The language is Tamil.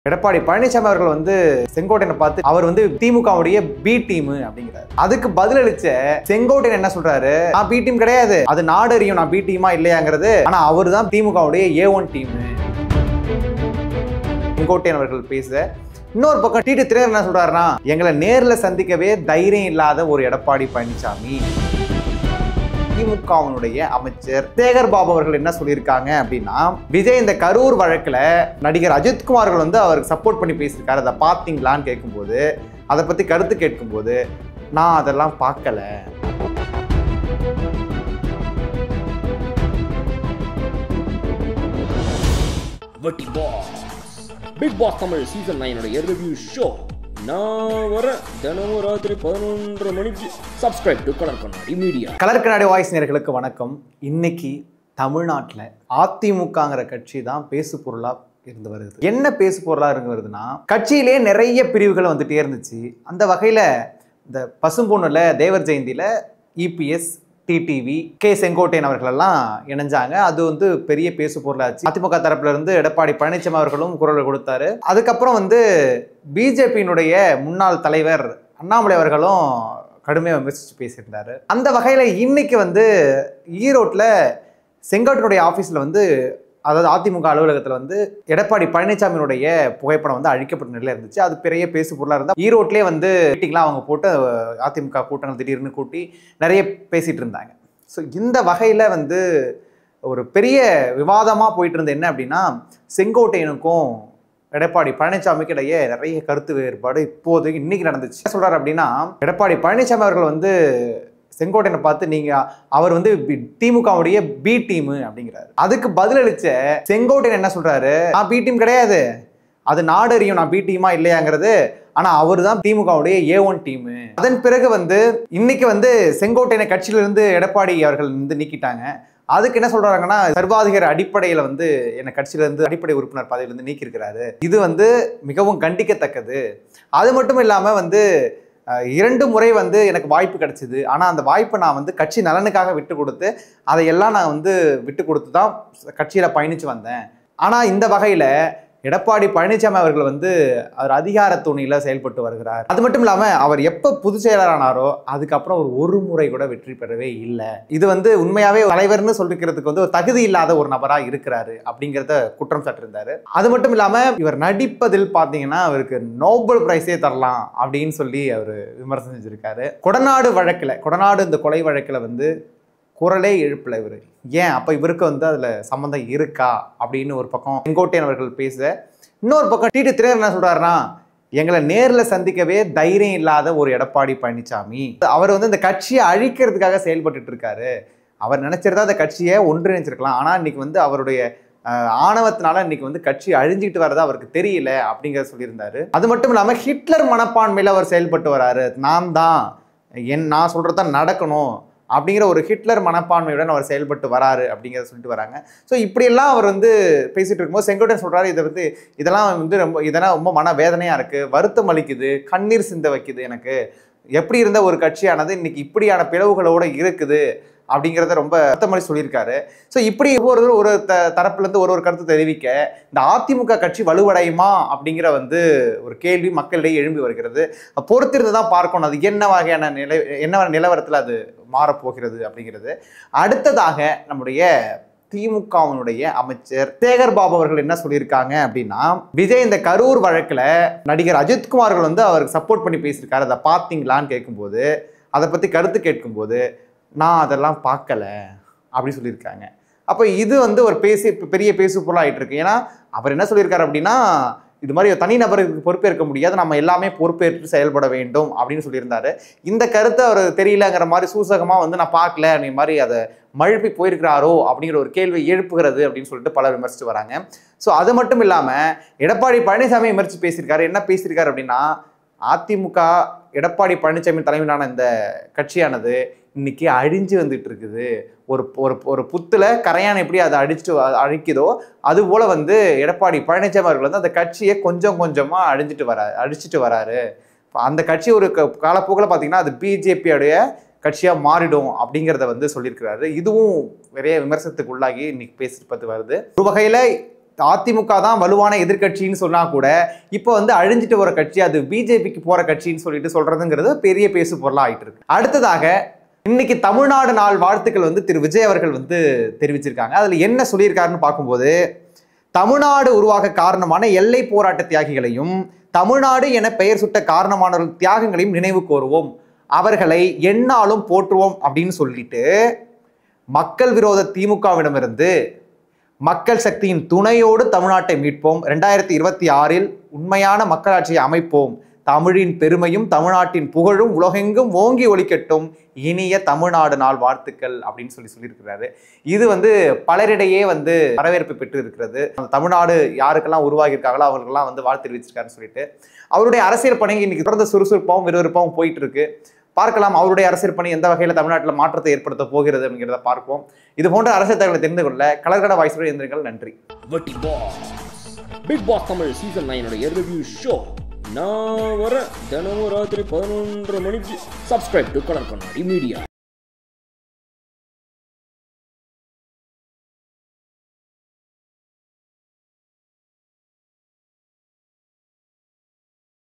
எடப்பாடி பழனிசாமி அவர்கள் வந்து செங்கோட்டையனை பார்த்து அவர் வந்து திமுகவுடைய பி டீம் அப்படிங்கிறாரு. அதுக்கு பதிலளிச்ச செங்கோட்டையன் என்ன சொல்றாரு, நான் பி டீம் கிடையாது, அது நாடு அறியும் நான் பி டீமா இல்லையாங்கிறது, ஆனா அவர் தான் திமுகவுடைய A1 டீம். செங்கோட்டையன் அவர்கள் பேச இன்னொரு பக்கம் டிடி தினகரன் என்ன சொல்றாருன்னா, எங்களை நேர்ல சந்திக்கவே தைரியம் இல்லாத ஒரு எடப்பாடி பழனிசாமி. திமுகவினுடைய அமைச்சர் சேகர் பாபு அவர்கள் என்ன சொல்லியிருக்காங்க அப்படின்னா, விஜய் இந்த கரூர் வழக்குல நடிகர் அஜித்குமார் அவர்கள் வந்து அவருக்கு சப்போர்ட் பண்ணி பேசியிருக்காரு, அதை பார்த்தீங்களான்னு கேட்கும்போது, அதை பத்தி கருத்து கேட்கும்போது, நான் அதெல்லாம் பார்க்கல. Bigg Boss Tamil season 9 review show நான் வர தினமும் ராத்திரி 11:30 மணிக்கு subscribe to Colour Kannadi Media. Colour Kannadi voice நேயர்களுக்கு வணக்கம். இன்னைக்கு தமிழ்நாட்டில் அதிமுகங்கிற கட்சி தான் பேசு பொருளா இருந்து வருது. என்ன பேசு பொருளா இருந்து வருதுன்னா, கட்சியிலே நிறைய பிரிவுகள் வந்துட்டே இருந்துச்சு. அந்த வகையில இந்த பசும்பொண்ணுல தேவர் ஜெயந்தியில EPS, டிடிவி, கே செங்கோட்டையன் அவர்கள் எல்லாம் இணைஞ்சாங்க. அது வந்து பெரிய பேசு பொருளாச்சு. அதிமுக தரப்புல இருந்து எடப்பாடி பழனிசாமி அவர்களும் குரல் கொடுத்தாரு. அதுக்கப்புறம் வந்து பிஜேபியினுடைய முன்னாள் தலைவர் அண்ணாமலை அவர்களும் கடுமையாக விமர்சித்து பேசியிருந்தாரு. அந்த வகையில் இன்னைக்கு வந்து ஈரோட்டில் செங்கோட்டையனுடைய ஆஃபீஸில் வந்து, அதாவது அதிமுக அலுவலகத்தில் வந்து எடப்பாடி பழனிசாமியினுடைய புகைப்படம் வந்து அழிக்கப்பட்ட நிலையில் இருந்துச்சு. அது பெரிய பேசு பொருளாக இருந்தால் ஈரோட்லேயே வந்து மீட்டிங்லாம் அவங்க போட்டு அதிமுக கூட்டங்கள் திடீர்னு கூட்டி நிறைய பேசிகிட்டு இருந்தாங்க. ஸோ இந்த வகையில் வந்து ஒரு பெரிய விவாதமாக போயிட்டு இருந்தது என்ன அப்படின்னா, செங்கோட்டையனுக்கும் எடப்பாடி பழனிசாமிக்கு இடையே நிறைய கருத்து வேறுபாடு இப்போது இன்னைக்கு நடந்துச்சு. என்ன சொல்கிறார் அப்படின்னா, எடப்பாடி பழனிசாமி அவர்கள் வந்து செங்கோட்டையனை பார்த்து அவர் வந்து திமுகவுடைய பி டீம் அப்படிங்கிறாரு. அதுக்கு பதிலளிச்ச செங்கோட்டையன் என்ன சொல்றாரு, நான் பி டீம் கிடையாது, அது நாடு அறியும் நான் பி டீமா இல்லையாங்கிறது, ஆனா அவர் தான் திமுகவுடைய A1 டீம். அதன் பிறகு வந்து இன்னைக்கு வந்து செங்கோட்டையனை கட்சியிலிருந்து எடப்பாடி அவர்கள் வந்து நீக்கிட்டாங்க. அதுக்கு என்ன சொல்றாங்கன்னா, சர்வாதிகார அடிப்படையில் வந்து என்னை கட்சியிலிருந்து அடிப்படை உறுப்பினர் பதவியிலிருந்து நீக்கியிருக்கிறாரு. இது வந்து மிகவும் கண்டிக்கத்தக்கது. அது மட்டும் இல்லாமல் வந்து 2 முறை வந்து எனக்கு வாய்ப்பு கிடைச்சிது, ஆனால் அந்த வாய்ப்பை நான் வந்து கட்சி நலனுக்காக விட்டு கொடுத்து அதையெல்லாம் நான் வந்து விட்டு கொடுத்து தான் கட்சியில் பயணித்து வந்தேன். ஆனால் இந்த வகையில் எடப்பாடி பழனிசாமி அவர்கள் வந்து அவர் அதிகார துணியில் செயல்பட்டு வருகிறார். அது மட்டும் இல்லாமல் அவர் எப்போ பொதுச் செயலாளரானாரோ அதுக்கப்புறம் ஒரு முறை கூட வெற்றி பெறவே இல்லை. இது வந்து உண்மையாகவே தலைவர்னு சொல்லிக்கிறதுக்கு வந்து ஒரு தகுதி இல்லாத ஒரு நபராக இருக்கிறாரு அப்படிங்கிறத குற்றம் சாட்டியிருந்தாரு. அது மட்டும் இல்லாமல் இவர் நடிப்பதில் பார்த்தீங்கன்னா அவருக்கு நோபல் பிரைஸே தரலாம் அப்படின்னு சொல்லி அவர் விமர்சனம் செஞ்சிருக்காரு. கொடநாடு இந்த கொலை வழக்கில் வந்து குரலே எழுப்பல இவர். ஏன் அப்போ இவருக்கு வந்து அதில் சம்மந்தம் இருக்கா அப்படின்னு ஒரு பக்கம் செங்கோட்டையன் அவர்கள் பேச, இன்னொரு பக்கம் டிடி தினகரன் என்ன சொல்றாருன்னா, எங்களை நேரில் சந்திக்கவே தைரியம் இல்லாத ஒரு எடப்பாடி பழனிசாமி, அவர் வந்து இந்த கட்சியை அழிக்கிறதுக்காக செயல்பட்டு இருக்காரு. அவர் நினைச்சிருந்தா அந்த கட்சியை ஒன்றிணைச்சிருக்கலாம், ஆனால் இன்னைக்கு வந்து அவருடைய ஆணவத்தினால இன்னைக்கு வந்து கட்சி அழிஞ்சிட்டு வரதா அவருக்கு தெரியல அப்படிங்கிறத சொல்லியிருந்தாரு. அது மட்டும் இல்லாமல் ஹிட்லர் மனப்பான்மையில் அவர் செயல்பட்டு வராரு. நான் சொல்றதான் நடக்கணும் அப்படிங்கிற ஒரு ஹிட்லர் மனப்பான்மையுடன் அவர் செயல்பட்டு வராரு அப்படிங்கிறத சொல்லிட்டு வராங்க. ஸோ இப்படியெல்லாம் அவர் வந்து பேசிட்டு இருக்கும்போது செங்கோட்டையன் சொல்றாரு, இதெல்லாம் ரொம்ப மனவேதனையா இருக்கு, வருத்தம் அளிக்குது, கண்ணீர் சிந்த வைக்குது. எனக்கு எப்படி இருந்த ஒரு கட்சியானது இன்னைக்கு இப்படியான பிளவுகளோட இருக்குது அப்படிங்கிறத ரொம்ப வருத்தமளி சொல்லியிருக்காரு. ஸோ இப்படி ஒரு தரப்புலேருந்து ஒரு கருத்து தெரிவிக்க இந்த அதிமுக கட்சி வலுவடையுமா அப்படிங்கிற வந்து ஒரு கேள்வி மக்களிடையே எழும்பி வருகிறது. பொறுத்திருந்து தான் பார்க்கணும் அது என்ன வகையான நிலவரத்தில் அது மாறப்போகிறது அப்படிங்கிறது. அடுத்ததாக நம்முடைய திமுகவினுடைய அமைச்சர் சேகர் பாபு அவர்கள் என்ன சொல்லியிருக்காங்க அப்படின்னா, விஜய் இந்த கரூர் வழக்குல நடிகர் அஜித்குமார் அவர்கள் வந்து அவருக்கு சப்போர்ட் பண்ணி பேசியிருக்காரு, அதை பார்த்தீங்களான்னு கேட்கும்போது, அதை பற்றி கருத்து கேட்கும்போது, நான் அதெல்லாம் பார்க்கல அப்படி சொல்லியிருக்காங்க. அப்போ இது வந்து ஒரு பெரிய பேசு பொருளாக ஆகிட்டு இருக்கு. ஏன்னா அவர் என்ன சொல்லியிருக்காரு அப்படின்னா, இது மாதிரி தனிநபருக்கு பொறுப்பேற்க முடியாது, நம்ம எல்லாமே பொறுப்பேற்று செயல்பட வேண்டும் அப்படின்னு சொல்லியிருந்தாரு. இந்த கருத்தை அவர் தெரியலங்கிற மாதிரி சூசகமாக வந்து நான் பார்க்கல அப்படிங்கிற மாதிரி அதை மழுப்பி போயிருக்கிறாரோ அப்படிங்கிற ஒரு கேள்வி எழுப்புகிறது அப்படின்னு சொல்லிட்டு பலர் விமர்சித்து வராங்க. ஸோ அது மட்டும் இல்லாமல் எடப்பாடி பழனிசாமி விமர்சித்து பேசியிருக்காரு. என்ன பேசியிருக்காரு அப்படின்னா, அதிமுக எடப்பாடி பழனிசாமி தலைமையிலான இந்த கட்சியானது இன்னைக்கு அழிஞ்சு வந்துட்டு இருக்குது. ஒரு புத்துல கரையான் எப்படி அதை அழிக்குதோ அது போல வந்து எடப்பாடி பழனிசாமி அவர்கள் வந்து அந்த கட்சியை கொஞ்சம் கொஞ்சமா அழிச்சிட்டு வராரு. அந்த கட்சி ஒரு காலப்போக்கில் பார்த்தீங்கன்னா அது பிஜேபியோடைய கட்சியாக மாறிடும் அப்படிங்கிறத வந்து சொல்லியிருக்கிறாரு. இதுவும் நிறைய விமர்சனத்துக்கு உள்ளாகி இன்னைக்கு பேசிட்டு வருது. ஒரு வகையில் அதிமுக தான் வலுவான எதிர்கட்சின்னு சொன்னா கூட இப்போ வந்து அழிஞ்சிட்டு வர கட்சி, அது பிஜேபிக்கு போற கட்சின்னு சொல்லிட்டு சொல்றதுங்கிறது பெரிய பேசு பொருளா ஆயிட்டு இருக்கு. அடுத்ததாக இன்னைக்கு தமிழ்நாடு நாள் வாழ்த்துக்கள் வந்து திரு விஜய் அவர்கள் வந்து தெரிவிச்சிருக்காங்க. அதுல என்ன சொல்லியிருக்காருன்னு பார்க்கும்போது, தமிழ்நாடு உருவாக காரணமான எல்லை போராட்ட தியாகிகளையும் தமிழ்நாடு என பெயர் சுட்ட காரணமானவர்கள் தியாகங்களையும் நினைவு கோருவோம், அவர்களை எந்நாளும் போற்றுவோம் அப்படின்னு சொல்லிட்டு மக்கள் விரோத திமுகவிடமிருந்து மக்கள் சக்தியின் துணையோடு தமிழ்நாட்டை மீட்போம், 2026 உண்மையான மக்களாட்சியை அமைப்போம், தமிழின் பெருமையும் தமிழ்நாட்டின் புகழும் உலகெங்கும் ஓங்கி ஒலிக்கட்டும், இனிய தமிழ்நாடு நாள் வாழ்த்துக்கள் அப்படின்னு சொல்லியிருக்கிறாரு. இது வந்து பலரிடையே வந்து வரவேற்பு பெற்று இருக்கிறது. தமிழ்நாடு யாருக்கெல்லாம் உருவாகி இருக்காங்களோ அவங்களுக்கெல்லாம் வந்து வாழ்த்து தெரிவிச்சிருக்காருன்னு சொல்லிட்டு அவருடைய அரசியல் பணி இன்னைக்கு தொடர்ந்து சுறுசுறுப்பாகவும் விறுவிறுப்பாகவும் போயிட்டு இருக்கு. பார்க்கலாம் அவருடைய அரசியல் பணி எந்த வகையில் தமிழ்நாட்டில் மாற்றத்தை ஏற்படுத்த போகிறது அப்படிங்கிறத பார்ப்போம். இது போன்ற அரசியல் தகவலை தெரிந்து கொள்ள கலர்கட வாய்ஸோடு இருந்தீர்கள். நன்றி. Bigg Boss Tamil season 9 review show நான் வர தினமும் ராத்திரி 11:30 மணிக்கு. Subscribe to Colour Kannadi media.